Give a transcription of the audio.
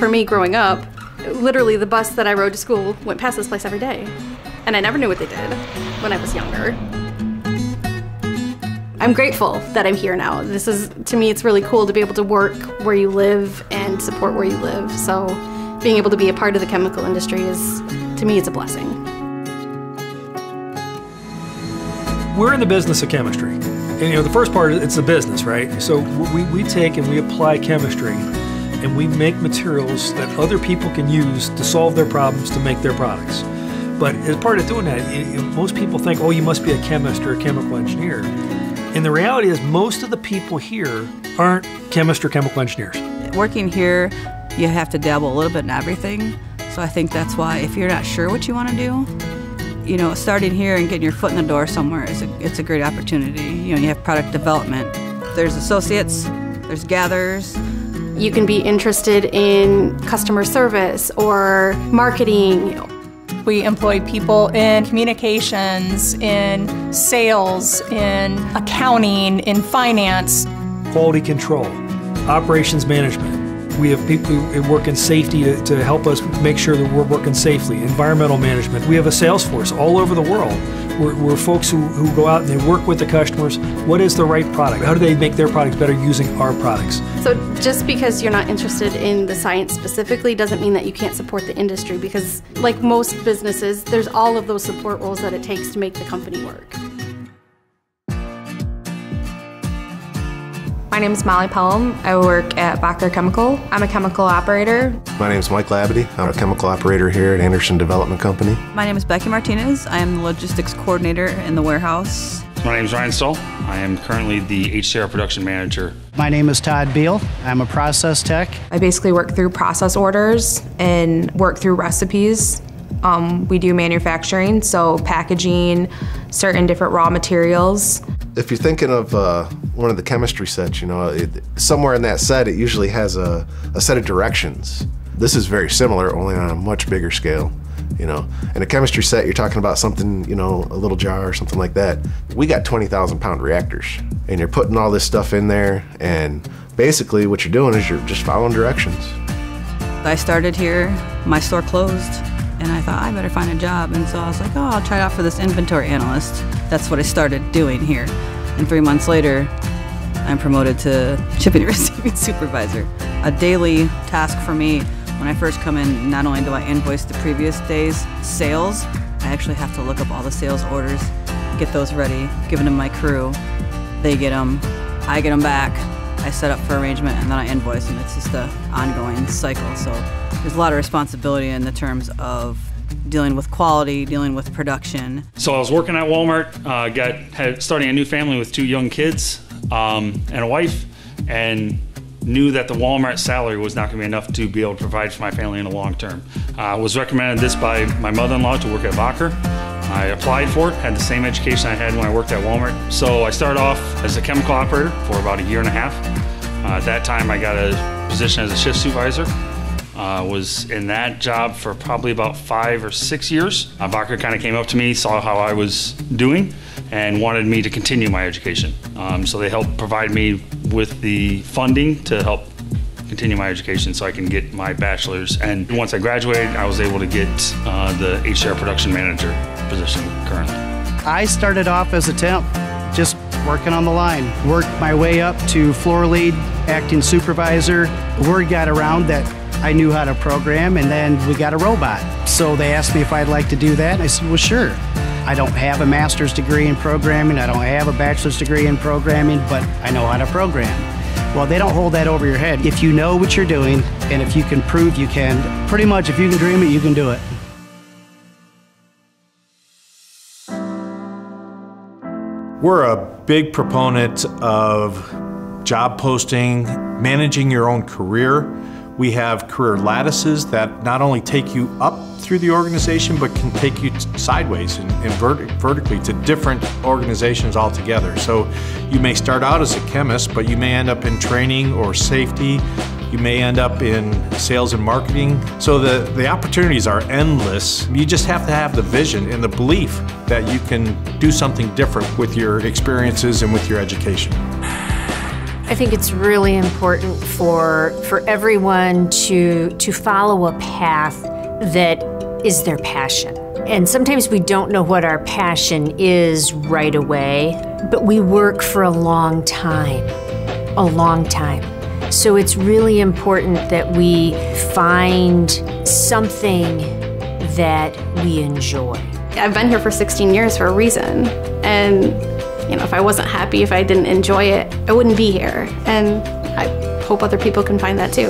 me growing up, literally the bus that I rode to school went past this place every day. And I never knew what they did when I was younger. I'm grateful that I'm here now. To me, it's really cool to be able to work where you live and support where you live. So being able to be a part of the chemical industry to me, it's a blessing. We're in the business of chemistry. And the first part, it's the business, right? So we take and we apply chemistry and we make materials that other people can use to solve their problems, to make their products. But as part of doing that, most people think, oh, you must be a chemist or a chemical engineer. And the reality is most of the people here aren't chemists or chemical engineers. Working here, you have to dabble a little bit in everything. So I think that's why if you're not sure what you want to do, starting here and getting your foot in the door somewhere it's a great opportunity. You have product development. There's associates, there's gatherers. You can be interested in customer service or marketing. We employ people in communications, in sales, in accounting, in finance. Quality control, operations management. We have people who work in safety to help us make sure that we're working safely. Environmental management. We have a sales force all over the world. We're folks who go out and they work with the customers. What is the right product? How do they make their products better using our products? So just because you're not interested in the science specifically doesn't mean that you can't support the industry, because like most businesses, there's all of those support roles that it takes to make the company work. My name is Molly Pelham. I work at Bacher Chemical. I'm a chemical operator. My name is Mike Labadie. I'm a chemical operator here at Anderson Development Company. My name is Becky Martinez. I am the logistics coordinator in the warehouse. My name is Ryan Stoll. I am currently the HCR production manager. My name is Todd Beal. I'm a process tech. I basically work through process orders and work through recipes. We do manufacturing, so packaging, certain different raw materials. If you're thinking of one of the chemistry sets, somewhere in that set it usually has a set of directions. This is very similar, only on a much bigger scale. In a chemistry set, you're talking about something, a little jar or something like that. We got 20,000-pound reactors, and you're putting all this stuff in there, and basically what you're doing is you're just following directions. I started here, my store closed, and I thought I better find a job, and so I was like, oh, I'll try out for this inventory analyst. That's what I started doing here. And 3 months later, I'm promoted to shipping and receiving supervisor. A daily task for me when I first come in, not only do I invoice the previous day's sales, I actually have to look up all the sales orders, get those ready, give them to my crew. They get them, I get them back, I set up for arrangement, and then I invoice, and it's just an ongoing cycle. So there's a lot of responsibility in the terms of dealing with quality, dealing with production. So I was working at Walmart, starting a new family with 2 young kids and a wife, and knew that the Walmart salary was not going to be enough to be able to provide for my family in the long term. I was recommended this by my mother-in-law to work at Bacher. I applied for it, had the same education I had when I worked at Walmart. So I started off as a chemical operator for about 1.5 years. At that time I got a position as a shift supervisor. Was in that job for probably about 5 or 6 years. Bacher kind of came up to me, saw how I was doing, and wanted me to continue my education. So they helped provide me with the funding to help continue my education so I can get my bachelor's. And once I graduated, I was able to get the HCR production manager position currently. I started off as a temp, just working on the line. Worked my way up to floor lead, acting supervisor. Word got around that I knew how to program, and then we got a robot. So they asked me if I'd like to do that, and I said, well, sure. I don't have a master's degree in programming, I don't have a bachelor's degree in programming, but I know how to program. Well, they don't hold that over your head. If you know what you're doing, and if you can prove you can, pretty much if you can dream it, you can do it. We're a big proponent of job posting, managing your own career. We have career lattices that not only take you up through the organization, but can take you sideways and vertically to different organizations altogether. So you may start out as a chemist, but you may end up in training or safety. You may end up in sales and marketing. So the opportunities are endless. You just have to have the vision and the belief that you can do something different with your experiences and with your education. I think it's really important for everyone to follow a path that is their passion. And sometimes we don't know what our passion is right away, but we work for a long time. So it's really important that we find something that we enjoy. I've been here for 16 years for a reason. And if I wasn't happy, if I didn't enjoy it, I wouldn't be here. And I hope other people can find that too.